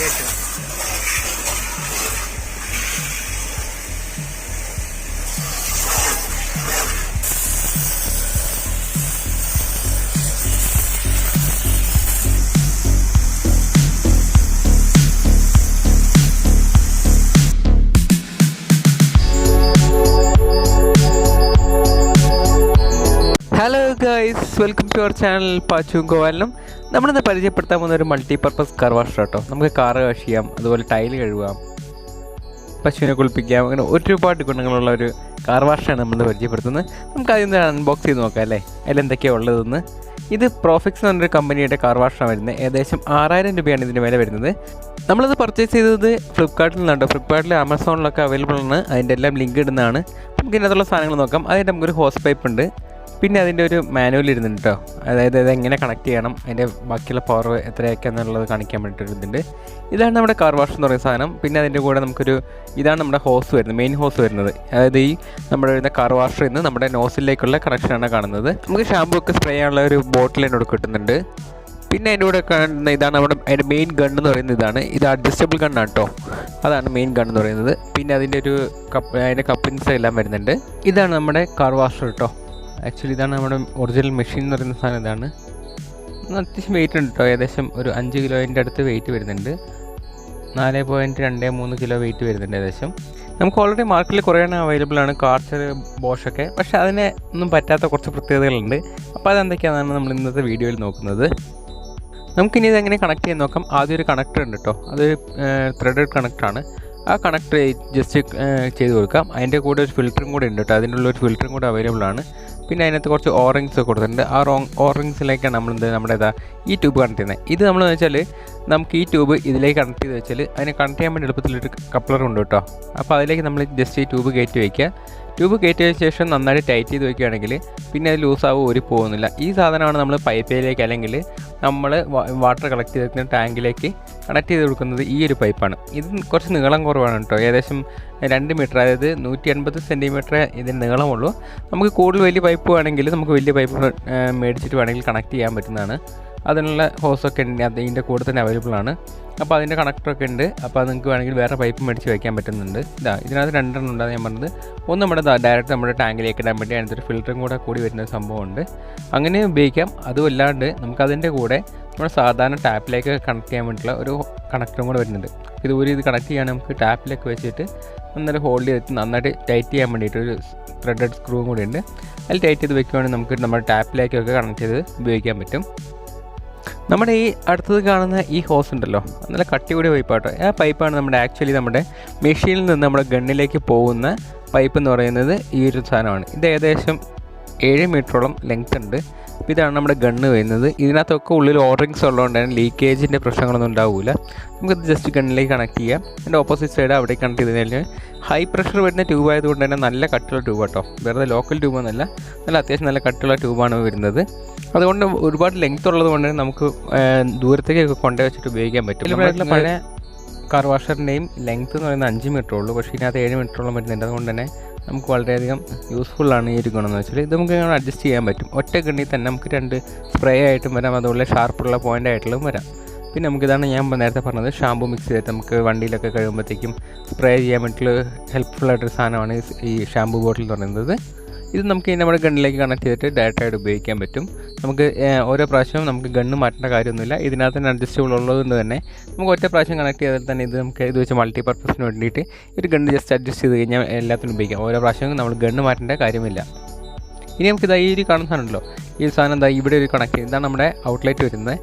വെക്കണം. Hello guys, welcome to our channel Pachu ഗോവാലിനും. നമ്മളിന്ന് പരിചയപ്പെടുത്താൻ പോകുന്ന ഒരു മൾട്ടിപർപ്പസ് കാർ വാഷർ കേട്ടോ. നമുക്ക് കാറ് വാഷ് ചെയ്യാം, അതുപോലെ ടൈൽ കഴുകാം, പശുവിനെ കുളിപ്പിക്കാം, അങ്ങനെ ഒരുപാട് ഗുണങ്ങളുള്ള ഒരു കാർ വാഷറാണ് നമ്മൾ പരിചയപ്പെടുത്തുന്നത്. നമുക്ക് ആദ്യം അൺബോക്സ് ചെയ്ത് നോക്കാം അല്ലേ, അതിലെന്തൊക്കെയാണ് ഉള്ളതെന്ന്. ഇത് പ്രോഫിക്സ് എന്ന് പറഞ്ഞൊരു കമ്പനിയുടെ കാർ വാഷറാണ് വരുന്നത്. ഏകദേശം 6000 രൂപയാണ് ഇതിൻ്റെ വില വരുന്നത്. നമ്മളത് പർച്ചേസ് ചെയ്തത് ഫ്ലിപ്കാർട്ടിൽ നിന്നുണ്ടോ. ഫ്ലിപ്കാർട്ടിൽ ആമസോണിലൊക്കെ അവൈലബിൾ ആണ്. അതിൻ്റെ എല്ലാം ലിങ്ക് ഇടുന്നതാണ്. നമുക്ക് ഇതിനകത്തുള്ള സാധനങ്ങൾ നോക്കാം. അതിൻ്റെ നമുക്കൊരു ഹോസ് പൈപ്പ് ഉണ്ട്, പിന്നെ അതിൻ്റെ ഒരു മാനുവൽ ഇരുന്നുണ്ട് കേട്ടോ. അതായത് ഇതെങ്ങനെ കണക്ട് ചെയ്യണം, അതിൻ്റെ ബാക്കിയുള്ള പവർ എത്രയൊക്കെ എന്നുള്ളത് കാണിക്കാൻ വേണ്ടിയിട്ടൊരു ഇതുണ്ട്. ഇതാണ് നമ്മുടെ കാർ വാഷ് എന്ന് പറയുന്ന സാധനം. പിന്നെ അതിൻ്റെ കൂടെ ഇതാണ് നമ്മുടെ ഹോസ് വരുന്നത്, മെയിൻ ഹോസ് വരുന്നത്. അതായത് ഈ നമ്മുടെ വരുന്ന കാർ വാഷറിൽ നിന്ന് നമ്മുടെ നോസിലേക്കുള്ള കണക്ഷനാണ് കാണുന്നത്. നമുക്ക് ഷാമ്പൂ ഒക്കെ സ്പ്രേ ചെയ്യാനുള്ള ഒരു ബോട്ടിൽ എന്നോട് കിട്ടുന്നുണ്ട്. പിന്നെ അതിൻ്റെ കൂടെ കാണുന്ന ഇതാണ് അതിൻ്റെ മെയിൻ ഗൺ എന്ന് പറയുന്നത്. ഇത് അഡ്ജസ്റ്റബിൾ ഗണ്ണാണ് കേട്ടോ. അതാണ് മെയിൻ ഗൺ എന്ന് പറയുന്നത്. പിന്നെ അതിൻ്റെ അതിൻ്റെ കപ്പിങ്സ് എല്ലാം വരുന്നുണ്ട്. ഇതാണ് നമ്മുടെ കാർ വാഷർ കേട്ടോ. ആക്ച്വലി ഇതാണ് നമ്മുടെ ഒറിജിനൽ മെഷീൻ എന്ന് പറയുന്ന സാധനം. ഇതാണ് അത്യാവശ്യം വെയിറ്റ് ഉണ്ട് കേട്ടോ. ഏകദേശം ഒരു 5 കിലോൻ്റെ അടുത്ത് വെയിറ്റ് വരുന്നുണ്ട്. 4.23 കിലോ വെയിറ്റ് വരുന്നുണ്ട് ഏകദേശം. നമുക്ക് ഓൾറെഡി മാർക്കറ്റിൽ കുറേ അവൈലബിൾ ആണ്, കാർച്ചർ, ബോഷൊക്കെ. പക്ഷേ അതിനെ ഒന്നും പറ്റാത്ത കുറച്ച് പ്രത്യേകതകളുണ്ട്. അപ്പോൾ അതെന്തൊക്കെയാണെന്നാണ് നമ്മൾ ഇന്നത്തെ വീഡിയോയിൽ നോക്കുന്നത്. നമുക്കിനി ഇതെങ്ങനെ കണക്ട് ചെയ്യാൻ നോക്കാം. ആദ്യം ഒരു കണക്ടർ ഉണ്ട് കേട്ടോ. അത് ത്രെഡഡ് കണക്ടറാണ്. ആ കണക്ടർ ജസ്റ്റ് ചെയ്ത് കൊടുക്കാം. അതിൻ്റെ കൂടെ ഒരു ഫിൽറ്ററും കൂടെ ഉണ്ട് കേട്ടോ. അതിനുള്ള ഒരു ഫിൽറ്ററും കൂടെ അവൈലബിൾ ആണ്. പിന്നെ അതിനകത്ത് കുറച്ച് ഓറിങ്സ് കൊടുത്തിട്ടുണ്ട്. ആ ഓറിങ്സിലേക്കാണ് നമ്മുടെ ഈ ട്യൂബ് കണക്ട് ചെയ്യുന്നത്. ഇത് നമ്മളെന്ന് വെച്ചാൽ നമുക്ക് ഈ ട്യൂബ് ഇതിലേക്ക് കണക്ട് ചെയ്ത് വെച്ചാൽ അതിനെ കണക്ട് ചെയ്യാൻ വേണ്ടി എളുപ്പത്തിലൊരു കപ്ലർ ഉണ്ട് കേട്ടോ. അപ്പോൾ അതിലേക്ക് നമ്മൾ ജസ്റ്റ് ഈ ട്യൂബ് കയറ്റി വയ്ക്കുക. ട്യൂബ് കയറ്റിയ ശേഷം നന്നായിട്ട് ടൈറ്റ് ചെയ്ത് വയ്ക്കുകയാണെങ്കിൽ പിന്നെ അത് ലൂസാവും, ഊരി പോകുന്നില്ല. ഈ സാധനമാണ് നമ്മൾ പൈപ്പിലേക്ക് അല്ലെങ്കിൽ നമ്മൾ വാട്ടർ കളക്ട് ചെയ്തിരിക്കുന്ന ടാങ്കിലേക്ക് കണക്ട് ചെയ്ത് കൊടുക്കുന്നത്. ഈ ഒരു പൈപ്പാണ്. ഇത് കുറച്ച് നീളം കുറവാണ് കേട്ടോ. ഏകദേശം 2 മീറ്റർ, അതായത് 180 സെൻറ്റിമീറ്റർ ഇതിന് നീളമുള്ളൂ. നമുക്ക് കൂടുതൽ വലിയ പൈപ്പ് വേണമെങ്കിൽ നമുക്ക് വലിയ പൈപ്പ് മേടിച്ചിട്ട് വേണമെങ്കിൽ കണക്ട് ചെയ്യാൻ പറ്റുന്നതാണ്. അതിനുള്ള ഹോസൊക്കെ ഉണ്ട്, അതിൻ്റെ കൂടെ തന്നെ അവൈലബിൾ ആണ്. അപ്പോൾ അതിൻ്റെ കണക്ടറൊക്കെ ഉണ്ട്. അപ്പോൾ അത് നിങ്ങൾക്ക് വേണമെങ്കിൽ വേറെ പൈപ്പ് മേടിച്ച് വയ്ക്കാൻ പറ്റുന്നുണ്ട്. ഇതിനകത്ത് 2 ഉണ്ടാകും ഞാൻ പറഞ്ഞത്. ഒന്ന് നമ്മുടെ ഡയറക്റ്റ് നമ്മുടെ ടാങ്കിലേക്ക് ഇടാൻ വേണ്ടി അതിനകത്തൊരു ഫിൽറ്ററും കൂടി വരുന്ന സംഭവമുണ്ട്. അങ്ങനെ ഉപയോഗിക്കാം. അതുമല്ലാണ്ട് നമുക്കതിൻ്റെ കൂടെ നമ്മുടെ സാധാരണ ടാപ്പിലേക്ക് കണക്ട് ചെയ്യാൻ വേണ്ടിയിട്ടുള്ള ഒരു കണക്ടറും കൂടെ വരുന്നുണ്ട്. ഇത് കണക്ട് ചെയ്യാൻ നമുക്ക് ടാപ്പിലേക്ക് വെച്ചിട്ട് നന്നായിട്ട് ഹോൾഡ് ചെയ്തിട്ട് നന്നായിട്ട് ടൈറ്റ് ചെയ്യാൻ വേണ്ടിയിട്ടൊരു ത്രെഡഡ് സ്ക്രൂവും കൂടി ഉണ്ട്. അതിൽ ടൈറ്റ് ചെയ്ത് വെക്കുകയാണെങ്കിൽ നമുക്ക് നമ്മുടെ ടാപ്പിലേക്കൊക്കെ കണക്ട് ചെയ്ത് ഉപയോഗിക്കാൻ പറ്റും. നമ്മുടെ ഈ അടുത്തത് കാണുന്ന ഈ ഹോസ് ഉണ്ടല്ലോ, നല്ല കട്ടി കൂടിയ പൈപ്പാട്ടോ. ആ പൈപ്പാണ് നമ്മുടെ മെഷീനിൽ നിന്ന് നമ്മുടെ ഗണ്ണിലേക്ക് പോകുന്ന പൈപ്പ് എന്ന് പറയുന്നത്. ഈ ഒരു സാധനമാണ്. ഇത് ഏകദേശം 7 മീറ്ററോളം ലെങ്ത് ഉണ്ട്. അപ്പോൾ ഇതാണ് നമ്മുടെ ഗണ്ണ് വരുന്നത്. ഇതിനകത്തൊക്കെ ഉള്ളിൽ ഓറിങ്സ് ഉള്ളതുകൊണ്ട് തന്നെ ലീക്കേജിൻ്റെ പ്രശ്നങ്ങളൊന്നും ഉണ്ടാവില്ല. നമുക്കിത് ജസ്റ്റ് ഗണ്ണിലേക്ക് കണക്ട് ചെയ്യാം. അതിൻ്റെ ഓപ്പോസിറ്റ് സൈഡ് അവിടേക്ക് കണക്ട് ചെയ്ത് കഴിഞ്ഞാൽ ഹൈ പ്രഷർ വരുന്ന ട്യൂബ് ആയതുകൊണ്ട് തന്നെ നല്ല കട്ടിയുള്ള ട്യൂബ് കേട്ടോ. വെറുതെ ലോക്കൽ ട്യൂബൊന്നുമല്ല, നല്ല അത്യാവശ്യം നല്ല കട്ടിയുള്ള ട്യൂബാണ് വരുന്നത്. അതുകൊണ്ട് ഒരുപാട് ലെങ്ത് ഉള്ളത് കൊണ്ട് നമുക്ക് ദൂരത്തേക്കൊക്കെ കൊണ്ടുപോയി വെച്ചിട്ട് ഉപയോഗിക്കാൻ പറ്റും. പഴയ കാർ വാഷറിൻ്റെയും ലെങ്ത്ത് എന്ന് പറയുന്നത് 5 മീറ്റർ ഉള്ളൂ. പക്ഷേ ഇതിനകത്ത് 7 മീറ്ററോളം വരുന്നുണ്ട്. അതുകൊണ്ട് തന്നെ നമുക്ക് വളരെയധികം യൂസ്ഫുള്ളാണ് ഈ ഒരു ഗുണമെന്ന് വെച്ചാൽ. ഇത് നമുക്ക് ഇങ്ങനെ അഡ്ജസ്റ്റ് ചെയ്യാൻ പറ്റും. ഒറ്റ ഗണ്ണിൽ തന്നെ നമുക്ക് 2 സ്പ്രേ ആയിട്ടും വരാം, അതുപോലെ ഷാർപ്പുള്ള പോയിൻ്റ് ആയിട്ടുള്ളതും വരാം. പിന്നെ നമുക്കിതാണ് ഞാൻ നേരത്തെ പറഞ്ഞത്, ഷാമ്പൂ മിക്സ് ചെയ്തിട്ട് നമുക്ക് വണ്ടിയിലൊക്കെ കഴിയുമ്പോഴത്തേക്കും സ്പ്രേ ചെയ്യാൻ വേണ്ടിയിട്ടുള്ള ഹെൽപ്ഫുള്ളായിട്ടൊരു സാധനമാണ് ഈ ഷാമ്പൂ ബോട്ടിൽ എന്ന് പറയുന്നത്. ഇത് നമുക്ക് നമ്മുടെ ഗണ്ണിലേക്ക് കണക്ട് ചെയ്തിട്ട് ഡയറക്റ്റായിട്ട് ഉപയോഗിക്കാൻ പറ്റും. നമുക്ക് ഓരോ പ്രാവശ്യവും നമുക്ക് ഗണ്ണ് മാറ്റേണ്ട കാര്യമൊന്നുമില്ല. ഇതിനകത്ത് തന്നെ അഡ്ജസ്റ്റബിൾ ഉള്ളതുകൊണ്ട് തന്നെ നമുക്ക് ഒറ്റ പ്രാവശ്യം കണക്ട് ചെയ്താൽ തന്നെ ഇത് വെച്ച് മൾട്ടിപർപ്പസിന് വേണ്ടിയിട്ട് ഒരു ഗണ്ണ് ജസ്റ്റ് അഡ്ജസ്റ്റ് ചെയ്ത് കഴിഞ്ഞാൽ എല്ലാത്തിനും ഉപയോഗിക്കാം. ഓരോ പ്രാവശ്യവും നമ്മൾ ഗണ്ണ് മാറ്റേണ്ട കാര്യമില്ല. ഇനി നമുക്ക് ഈ ഒരു കാണുന്ന സാധനമുണ്ടല്ലോ, ഈ സാധനം ഇവിടെ ഒരു കണക്ട് ചെയ്ത് ഇതാണ് നമ്മുടെ ഔട്ട്ലെറ്റ് വരുന്നത്.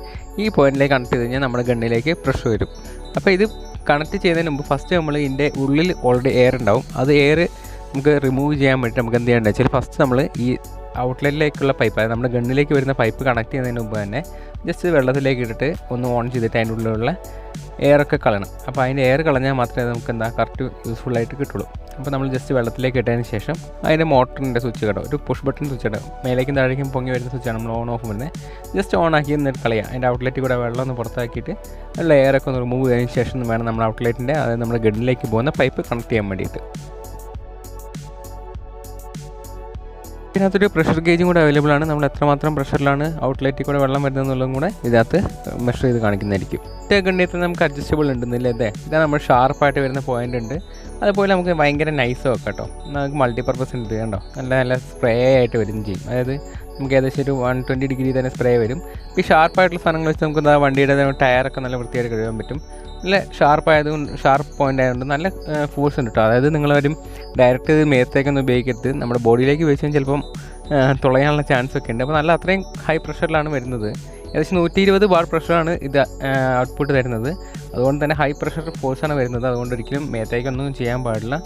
ഈ പോയിന്റിലേക്ക് കണക്ട് ചെയ്ത് കഴിഞ്ഞാൽ നമ്മുടെ ഗണ്ണിലേക്ക് പ്രഷർ വരും. അപ്പോൾ ഇത് കണക്ട് ചെയ്യുന്നതിന് മുമ്പ് ഫസ്റ്റ് നമ്മൾ ഇതിൻ്റെ ഉള്ളിൽ ഓൾറെഡി എയർ ഉണ്ടാവും. അത് എയർ നമുക്ക് റിമൂവ് ചെയ്യാൻ വേണ്ടി നമുക്ക് എന്ത് ചെയ്യേണ്ടത് വെച്ചാൽ ഫസ്റ്റ് നമ്മൾ ഈ ഔട്ട്ലെറ്റിലേക്കുള്ള പൈപ്പ്, അതായത് നമ്മുടെ ഗണ്ണിലേക്ക് വരുന്ന പൈപ്പ് കണക്ട് ചെയ്യുന്നതിന് മുമ്പ് തന്നെ ജസ്റ്റ് വെള്ളത്തിലേക്ക് ഇട്ടിട്ട് ഒന്ന് ഓൺ ചെയ്തിട്ട് അതിൻ്റെ ഉള്ളിലുള്ള എയറൊക്കെ കളയണം. അപ്പോൾ അതിൻ്റെ എയർ കളഞ്ഞാൽ മാത്രമേ നമുക്ക് കറക്റ്റ് യൂസ്ഫുള്ളായിട്ട് കിട്ടുള്ളൂ. അപ്പോൾ നമ്മൾ ജസ്റ്റ് വെള്ളത്തിലേക്ക് ഇട്ടതിന് ശേഷം അതിൻ്റെ മോട്ടറിൻ്റെ സ്വിച്ച് കേട്ടോ, ഒരു പുഷ് ബട്ടൺ സ്വിച്ച് ആണ്, മേലേക്കും താഴേക്കും പൊങ്ങി വരുന്ന സ്വിച്ചാണ് നമ്മൾ ഓൺ ഓഫ് വരുന്നത്. ജസ്റ്റ് ഓൺ ആക്കി എന്നിട്ട് കളയാം. അതിൻ്റെ ഔട്ട്ലെറ്റിൽ കൂടെ വെള്ളം ഒന്ന് പുറത്താക്കിയിട്ട് ഉള്ള എയറൊക്കെ ഒന്ന് റിമൂവ് ചെയ്തതിന് ശേഷം വേണം നമ്മൾ ഔട്ട്ലെറ്റിൻ്റെ, അതായത് നമ്മുടെ ഗണ്ണിലേക്ക് പോകുന്ന പൈപ്പ് കണക്ട് ചെയ്യാൻ വേണ്ടിയിട്ട്. ഇതിനകത്തൊരു പ്രഷർ ഗേജും കൂടെ അവൈലബിൾ ആണ്. നമ്മൾ എത്രമാത്രം പ്രഷറിലാണ് ഔട്ട്ലെറ്റിൽ കൂടെ വെള്ളം വരുന്നതെന്നുള്ളതും കൂടെ ഇതിനകത്ത് മെഷർ ചെയ്ത് കാണിക്കുന്നതായിരിക്കും. ഗണ്ണിയത്തിൽ നമുക്ക് അഡ്ജസ്റ്റബിൾ ഉണ്ടെന്നില്ല. ഇതാണ് നമ്മൾ ഷാർപ്പായിട്ട് വരുന്ന പോയിൻ്റ് ഉണ്ട്. അതുപോലെ നമുക്ക് ഭയങ്കര നൈസ് വെക്കാം കേട്ടോ. നമുക്ക് മൾട്ടിപർപ്പസ് ഉണ്ട് കണ്ടോ, നല്ല സ്പ്രേ ആയിട്ട് വരും ചെയ്യും. അതായത് നമുക്ക് ഏകദേശം ഒരു 120 ഡിഗ്രി തന്നെ സ്പ്രേ വരും. ഈ ഷാർപ്പായിട്ടുള്ള സാധനങ്ങൾ വെച്ച് നമുക്ക് വണ്ടിയുടെ ടയറൊക്കെ നല്ല വൃത്തിയായിട്ട് കഴുകാൻ പറ്റും. നല്ല ഷാർപ്പ് പോയിൻ്റ് ആയതുകൊണ്ട് നല്ല ഫോഴ്സ് ഉണ്ട് കേട്ടോ. അതായത് നിങ്ങളൊരു ഡയറക്റ്റ് മേത്തേക്കൊന്നും ഉപയോഗിക്കരുത്. നമ്മുടെ ബോഡിയിലേക്ക് ഉപയോഗിച്ചാൽ ചിലപ്പം തുളയാനുള്ള ചാൻസ് ഒക്കെ ഉണ്ട്. അപ്പോൾ നല്ല അത്രയും ഹൈ പ്രഷറിലാണ് വരുന്നത്. ഏകദേശം 120 ബാർ പ്രഷറാണ് ഇത് ഔട്ട്പുട്ട് തരുന്നത്. അതുകൊണ്ട് തന്നെ ഹൈ പ്രഷർ ഫോഴ്സാണ് വരുന്നത്. അതുകൊണ്ട് ഒരിക്കലും മേത്തേക്കൊന്നും ചെയ്യാൻ പാടില്ല.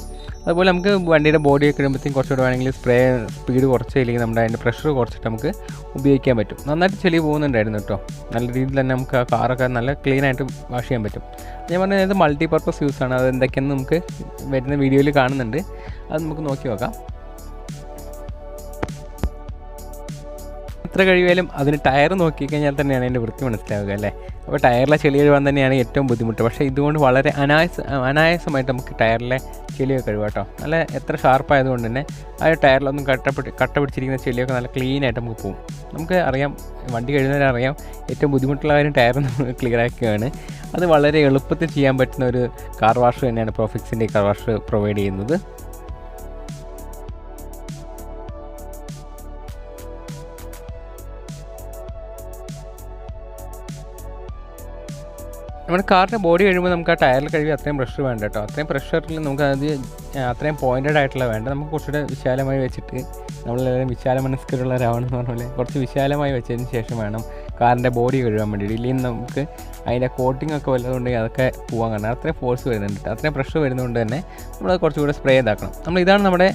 അതുപോലെ നമുക്ക് വണ്ടിയുടെ ബോഡിയൊക്കെ ഇടുമ്പോഴത്തേക്കും കുറച്ചുകൂടെ വേണമെങ്കിൽ സ്പീഡ് കുറച്ചില്ലെങ്കിൽ നമ്മുടെ അതിൻ്റെ പ്രഷർ കുറച്ചിട്ട് നമുക്ക് ഉപയോഗിക്കാൻ പറ്റും. നന്നായിട്ട് ചെളി പോകുന്നുണ്ടായിരുന്നു കേട്ടോ. നല്ല രീതിയിൽ തന്നെ നമുക്ക് ആ കാറൊക്കെ നല്ല ക്ലീനായിട്ട് വാഷ് ചെയ്യാൻ പറ്റും. ഞാൻ പറഞ്ഞത് മൾട്ടിപർപ്പസ് യൂസാണ്. അത് എന്തൊക്കെയെന്ന് നമുക്ക് വരുന്ന വീഡിയോയിൽ കാണുന്നുണ്ട്. അത് നമുക്ക് നോക്കി നോക്കാം. എത്ര കഴിയുമായാലും അതിന് ടയർ നോക്കിക്കഴിഞ്ഞാൽ തന്നെയാണ് അതിൻ്റെ വൃത്തി മനസ്സിലാവുക അല്ലേ. അപ്പോൾ ടയറിലെ ചെളി കഴുകാൻ തന്നെയാണ് ഏറ്റവും ബുദ്ധിമുട്ട്. പക്ഷേ ഇതുകൊണ്ട് വളരെ അനായാസമായിട്ട് നമുക്ക് ടയറിലെ ചെളിയൊക്കെ കഴുകാം കേട്ടോ. നല്ല എത്ര ഷാർപ്പായതുകൊണ്ട് തന്നെ ആ ടയറിലൊന്നും കട്ട പിടിച്ചിരിക്കുന്ന ചെളിയൊക്കെ നല്ല ക്ലീനായിട്ട് നമുക്ക് പോകും. നമുക്ക് അറിയാം, വണ്ടി കഴുകുന്നവരറിയാം, ഏറ്റവും ബുദ്ധിമുട്ടുള്ള കാര്യം ടയർ നമ്മൾ ക്ലിയർ ആക്കുകയാണ്. അത് വളരെ എളുപ്പത്തിൽ ചെയ്യാൻ പറ്റുന്ന ഒരു കാർ വാഷ് തന്നെയാണ് പ്രോഫിക്സിൻ്റെ കാർ വാഷ് പ്രൊവൈഡ് ചെയ്യുന്നത്. നമ്മുടെ കാറിൻ്റെ ബോഡി കഴിയുമ്പോൾ നമുക്ക് ആ ടയറിൽ കഴുകി അത്രയും പ്രഷർ വേണ്ട കേട്ടോ. അത്രയും പ്രഷറിൽ നമുക്ക് അത്രയും പോയിൻറ്റഡ് ആയിട്ടുള്ള വേണ്ട. നമുക്ക് കുറച്ചുകൂടെ വിശാലമായി വെച്ചിട്ട്, നമ്മളെല്ലാവരും വിശാല മനസ്കരുള്ളവരാവണമെന്ന് പറഞ്ഞ പോലെ കുറച്ച് വിശാലമായി വെച്ചതിന് ശേഷം വേണം കാറിൻ്റെ ബോഡി കഴുകാൻ വേണ്ടിയിട്ട്. ഇല്ലെങ്കിൽ നമുക്ക് അതിൻ്റെ കോട്ടിംഗ് ഒക്കെ വല്ലതുണ്ടെങ്കിൽ അതൊക്കെ പോകാൻ കാരണം അത്രയും ഫോഴ്സ് വരുന്നുണ്ട്, അത്രയും പ്രഷർ വരുന്നതുകൊണ്ട് തന്നെ നമ്മളത് കുറച്ചുകൂടെ സ്പ്രേ ചെയ്താക്കണം. ഇതാണ് നമ്മുടെ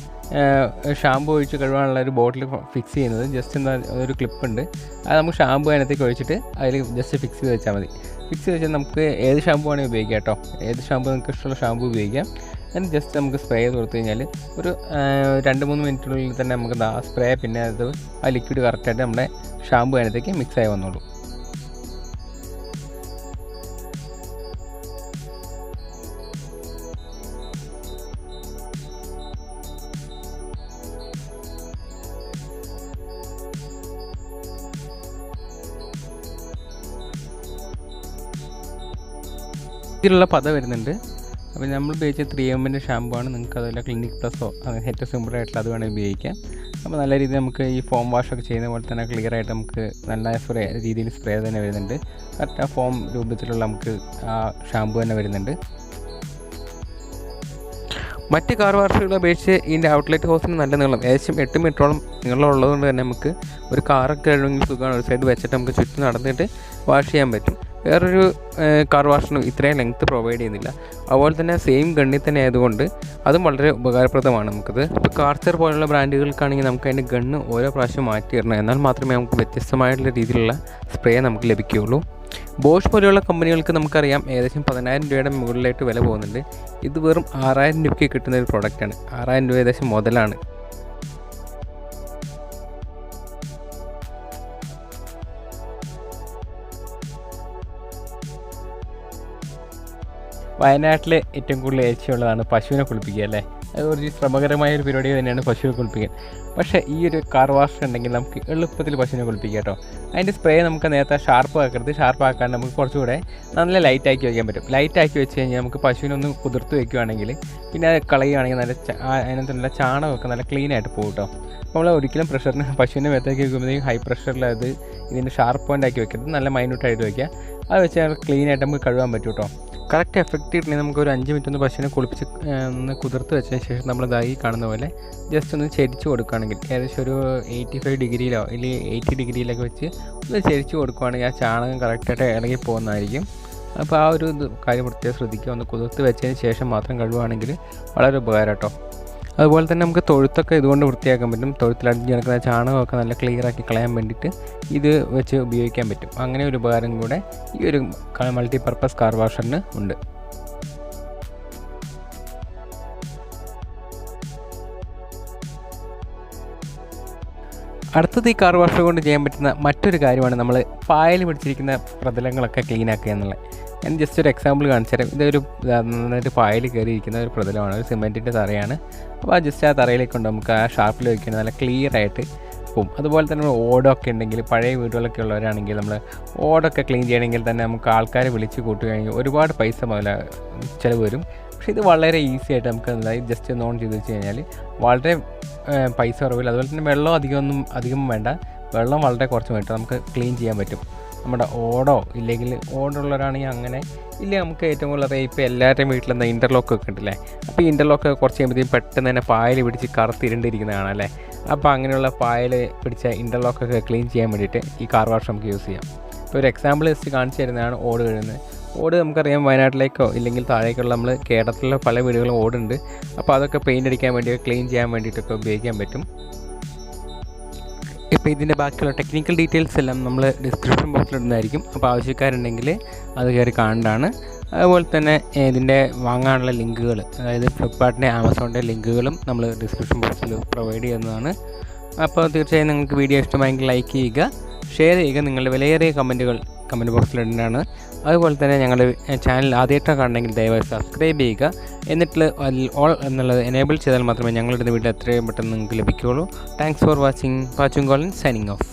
ഷാമ്പു ഒഴിച്ച് കഴുകാനുള്ള ഒരു ബോട്ടിൽ ഫിക്സ് ചെയ്യുന്നത്. ജസ്റ്റ് എന്താ ഒരു ക്ലിപ്പുണ്ട്, അത് നമുക്ക് ഷാമ്പു അതിനകത്തേക്ക് ഒഴിച്ചിട്ട് അതിൽ ജസ്റ്റ് ഫിക്സ് ചെയ്ത് വെച്ചാൽ മതി. ഫിക്സ് ചെയ്ത് വെച്ചാൽ നമുക്ക് ഏത് ഷാമ്പു വേണമെങ്കിൽ ഉപയോഗിക്കാം കേട്ടോ. ഏത് ഷാമ്പു നിങ്ങൾക്ക് ഇഷ്ടമുള്ള ഷാമ്പു ഉപയോഗിക്കാം. അതിന് ജസ്റ്റ് നമുക്ക് സ്പ്രേ ചെയ്ത് കൊടുത്തു കഴിഞ്ഞാൽ ഒരു 2-3 മിനിറ്റിനുള്ളിൽ തന്നെ നമുക്ക് ആ സ്പ്രേ പിന്നെ അത് ആ ലിക്വിഡ് കറക്റ്റായിട്ട് നമ്മുടെ ഷാമ്പു അതിനകത്തേക്ക് മിക്സായി വന്നോളൂ. ഇതിലുള്ള പത വരുന്നുണ്ട്. അപ്പോൾ നമ്മൾ ഉപയോഗിച്ച 3M ഷാമ്പു ആണ്. നിങ്ങൾക്ക് അതുപോലെ ക്ലിനിക് പ്ലസോ ഏറ്റവും സിമ്പിളായിട്ടുള്ള അത് വേണമെങ്കിൽ ഉപയോഗിക്കാം. അപ്പോൾ നല്ല രീതിയിൽ നമുക്ക് ഈ ഫോം വാഷൊക്കെ ചെയ്യുന്ന പോലെ തന്നെ ക്ലിയർ ആയിട്ട് നമുക്ക് നല്ല രീതിയിൽ സ്പ്രേ തന്നെ വരുന്നുണ്ട്. കറക്റ്റ് ആ ഫോം രൂപത്തിലുള്ള നമുക്ക് ആ ഷാമ്പു തന്നെ വരുന്നുണ്ട്. മറ്റ് കാർ വാഷുകളെ അപേക്ഷിച്ച് ഇതിൻ്റെ ഔട്ട്ലെറ്റ് ഹോസിന് നല്ല നീളം, ഏകദേശം 8 മീറ്ററോളം നീളം ഉള്ളതുകൊണ്ട് തന്നെ നമുക്ക് ഒരു കാറൊക്കെ കഴുകണമെങ്കിൽ സുഖമാണ്. ഒരു സൈഡ് വെച്ചിട്ട് നമുക്ക് ചുറ്റും നടന്നിട്ട് വാഷ് ചെയ്യാൻ പറ്റും. വേറൊരു കാർ വാഷിനും ഇത്രയും ലെങ്ത്ത് പ്രൊവൈഡ് ചെയ്യുന്നില്ല. അതുപോലെ തന്നെ സെയിം ഗണ്ണിൽ തന്നെ ആയതുകൊണ്ട് അതും വളരെ ഉപകാരപ്രദമാണ് നമുക്കത്. ഇപ്പോൾ കാർച്ചർ പോലുള്ള ബ്രാൻഡുകൾക്കാണെങ്കിൽ നമുക്ക് അതിൻ്റെ ഗണ്ണ് ഓരോ പ്രാവശ്യം മാറ്റി ഇടണം. എന്നാൽ മാത്രമേ നമുക്ക് വ്യത്യസ്തമായിട്ടുള്ള രീതിയിലുള്ള സ്പ്രേ നമുക്ക് ലഭിക്കുകയുള്ളൂ. ബോഷ് പോലെയുള്ള കമ്പനികൾക്ക് നമുക്കറിയാം ഏകദേശം 10,000 രൂപയുടെ മുകളിലായിട്ട് വില പോകുന്നുണ്ട്. ഇത് വെറും 6,000 രൂപയ്ക്ക് കിട്ടുന്ന ഒരു പ്രോഡക്റ്റാണ്. 6,000 രൂപ ഏകദേശം മുതലാണ്. വയനാട്ടിൽ ഏറ്റവും കൂടുതൽ ഏച്ചിയുള്ളതാണ് പശുവിനെ കുളിപ്പിക്കുക അല്ലേ. അത് ഒരു ശ്രമകരമായൊരു പരിപാടി തന്നെയാണ് പശുവിനെ കുളിപ്പിക്കാൻ. പക്ഷേ ഈ ഒരു കാർ വാഷ് ഉണ്ടെങ്കിൽ നമുക്ക് എളുപ്പത്തിൽ പശുവിനെ കുളിപ്പിക്കുക കേട്ടോ. അതിൻ്റെ സ്പ്രേ നമുക്ക് നേരത്തെ ഷാർപ്പ് ആക്കരുത്. ഷാർപ്പ് ആക്കാൻ നമുക്ക് കുറച്ചുകൂടെ നല്ല ലൈറ്റാക്കി വയ്ക്കാൻ പറ്റും. ലൈറ്റാക്കി വെച്ച് കഴിഞ്ഞാൽ നമുക്ക് പശുവിനൊന്ന് കുതിർത്ത് വയ്ക്കുകയാണെങ്കിൽ പിന്നെ അത് കളയുകയാണെങ്കിൽ അതിനകത്ത് നല്ല ചാണകമൊക്കെ നല്ല ക്ലീനായിട്ട് പോകും കേട്ടോ. നമ്മൾ ഒരിക്കലും പശുവിൻ്റെ മേത്തേക്ക് വയ്ക്കുമ്പോഴത്തേക്കും ഹൈ പ്രഷറിൽ അത് ഇതിൻ്റെ ഷാർപ്പ് പോയിൻ്റ് ആക്കി വെക്കരുത്. നല്ല മൈന്യൂട്ടായിട്ട് വയ്ക്കുക. അത് വെച്ച് ക്ലീനായിട്ട് നമുക്ക് കഴുകാൻ പറ്റും കേട്ടോ. കറക്റ്റ് എഫക്റ്റീവ്ലി നമുക്ക് ഒരു 5 മിനിറ്റ് ഒന്ന് പശുവിനെ കുളിപ്പിച്ച് ഒന്ന് കുതിർത്ത് വെച്ചതിന് ശേഷം നമ്മളിതായി കാണുന്ന പോലെ ജസ്റ്റ് ഒന്ന് ചെരിച്ച് കൊടുക്കുകയാണെങ്കിൽ ഏകദേശം ഒരു 85 ഡിഗ്രിയിലോ അല്ലെങ്കിൽ 80 ഡിഗ്രിയിലൊക്കെ വെച്ച് ഒന്ന് ചെരിച്ച് കൊടുക്കുകയാണെങ്കിൽ ആ ചാണകം കറക്റ്റായിട്ട് ഇളകി പോകുന്നതായിരിക്കും. അപ്പോൾ ആ ഒരു കാര്യം പ്രത്യേകം ശ്രദ്ധിക്കുക. ഒന്ന് കുതിർത്ത് വെച്ചതിന് ശേഷം മാത്രം കഴുകുകയാണെങ്കിൽ വളരെ ഉപകാരം കേട്ടോ. അതുപോലെ തന്നെ നമുക്ക് തൊഴുത്തൊക്കെ ഇതുകൊണ്ട് വൃത്തിയാക്കാൻ പറ്റും. തൊഴുത്തിൽ അടിഞ്ഞ് കിടക്കുന്ന ചാണകമൊക്കെ നല്ല ക്ലിയറാക്കി കളയാൻ വേണ്ടിയിട്ട് ഇത് വെച്ച് ഉപയോഗിക്കാൻ പറ്റും. അങ്ങനെ ഒരു ഉപകാരം കൂടെ ഈ ഒരു മൾട്ടിപർപ്പസ് കാർ വാഷറിന് ഉണ്ട്. അടുത്തത് ഈ കാർ വാഷർ കൊണ്ട് ചെയ്യാൻ പറ്റുന്ന മറ്റൊരു കാര്യമാണ് നമ്മൾ പായൽ പിടിച്ചിരിക്കുന്ന പ്രതലങ്ങളൊക്കെ ക്ലീൻ ആക്കുക എന്നുള്ളത്. ഞാൻ ജസ്റ്റ് ഒരു എക്സാമ്പിൾ കാണിച്ചു തരാം. ഇതൊരു നന്നായിട്ട് പായൽ കയറിയിരിക്കുന്ന ഒരു പ്രതലമാണ്, ഒരു സിമെൻറ്റിൻ്റെ തറയാണ്. അപ്പോൾ ജസ്റ്റ് ആ തറയിലേക്ക് കൊണ്ട് നമുക്ക് ആ ഷാർപ്പിൽ വയ്ക്കുന്നത് നല്ല ക്ലിയർ ആയിട്ട് പോകും. അതുപോലെ തന്നെ ഓടൊക്കെ ഉണ്ടെങ്കിൽ, പഴയ വീടുകളൊക്കെ ഉള്ളവരാണെങ്കിൽ നമ്മൾ ഓടൊക്കെ ക്ലീൻ ചെയ്യണമെങ്കിൽ തന്നെ നമുക്ക് ആൾക്കാരെ വിളിച്ച് കൂട്ടുകയാണെങ്കിൽ ഒരുപാട് പൈസ ചിലവ് വരും. പക്ഷേ ഇത് വളരെ ഈസി ആയിട്ട് നമുക്ക് എന്തായാലും ജസ്റ്റ് ഒന്ന് ഓൺ ചെയ്ത് വെച്ച് കഴിഞ്ഞാൽ വളരെ പൈസ കുറവില്ല. അതുപോലെ തന്നെ വെള്ളം അധികം വേണ്ട, വെള്ളം വളരെ കുറച്ച് വേണ്ടിയിട്ട് നമുക്ക് ക്ലീൻ ചെയ്യാൻ പറ്റും. നമ്മുടെ ഓടോ ഇല്ലെങ്കിൽ ഓടുള്ളവരാണെങ്കിൽ അങ്ങനെ ഇല്ലെങ്കിൽ നമുക്ക് ഏറ്റവും കൂടുതൽ ഇപ്പോൾ എല്ലാവരുടെയും വീട്ടിലെന്താ ഇൻ്റർലോക്ക് ഒക്കെ ഉണ്ടല്ലേ. അപ്പോൾ ഈ ഇൻ്റർലോക്ക് കുറച്ച് കഴിയുമ്പോഴത്തേക്കും പെട്ടെന്ന് തന്നെ പായൽ പിടിച്ച് കറുത്തിരണ്ടിരിക്കുന്ന കാണാം. അപ്പോൾ അങ്ങനെയുള്ള പായൽ പിടിച്ച ഇൻ്റർലോക്കൊക്കെ ക്ലീൻ ചെയ്യാൻ വേണ്ടിയിട്ട് ഈ കാർ വാഷ് നമുക്ക് യൂസ് ചെയ്യാം. ഇപ്പോൾ ഒരു എക്സാമ്പിൾ ജസ്റ്റ് കാണിച്ചു തരുന്നതാണ് ഓട് കഴുകുന്നത്. ഓട് നമുക്കറിയാം വയനാട്ടിലേക്കോ ഇല്ലെങ്കിൽ താഴേക്കുള്ള നമ്മൾ കേരളത്തിലുള്ള പല വീടുകളും ഓടുണ്ട്. അപ്പോൾ അതൊക്കെ പെയിൻ്റ് അടിക്കാൻ വേണ്ടി ക്ലീൻ ചെയ്യാൻ വേണ്ടിയിട്ടൊക്കെ ഉപയോഗിക്കാൻ പറ്റും. ഇപ്പോൾ ഇതിൻ്റെ ബാക്കിയുള്ള ടെക്നിക്കൽ ഡീറ്റെയിൽസ് എല്ലാം നമ്മൾ ഡിസ്ക്രിപ്ഷൻ ബോക്സിൽ ഇടുന്നതായിരിക്കും. അപ്പോൾ ആവശ്യക്കാരുണ്ടെങ്കിൽ അത് കയറി കാണേണ്ടതാണ്. അതുപോലെ തന്നെ ഇതിൻ്റെ വാങ്ങാനുള്ള ലിങ്കുകൾ, അതായത് ഫ്ലിപ്കാർട്ടിൻ്റെ ആമസോണിൻ്റെ ലിങ്കുകളും നമ്മൾ ഡിസ്ക്രിപ്ഷൻ ബോക്സിൽ പ്രൊവൈഡ് ചെയ്യുന്നതാണ്. അപ്പോൾ തീർച്ചയായും നിങ്ങൾക്ക് വീഡിയോ ഇഷ്ടമായെങ്കിൽ ലൈക്ക് ചെയ്യുക, ഷെയർ ചെയ്യുക, നിങ്ങളുടെ വിലയേറിയ കമൻറ്റ് ബോക്സിൽ ഇടേണ്ടതാണ്. അതുപോലെ തന്നെ ഞങ്ങളുടെ ചാനൽ ആദ്യമായിട്ടാണ് കാണണമെങ്കിൽ ദയവായി സബ്സ്ക്രൈബ് ചെയ്യുക. എന്നിട്ട് അതിൽ ഓൾ എന്നുള്ളത് എനേബിൾ ചെയ്താൽ മാത്രമേ ഞങ്ങളുടെ വീഡിയോ എത്രയും പെട്ടെന്ന് നിങ്ങൾക്ക് ലഭിക്കുകയുള്ളൂ. Thanks for watching. Colin signing of.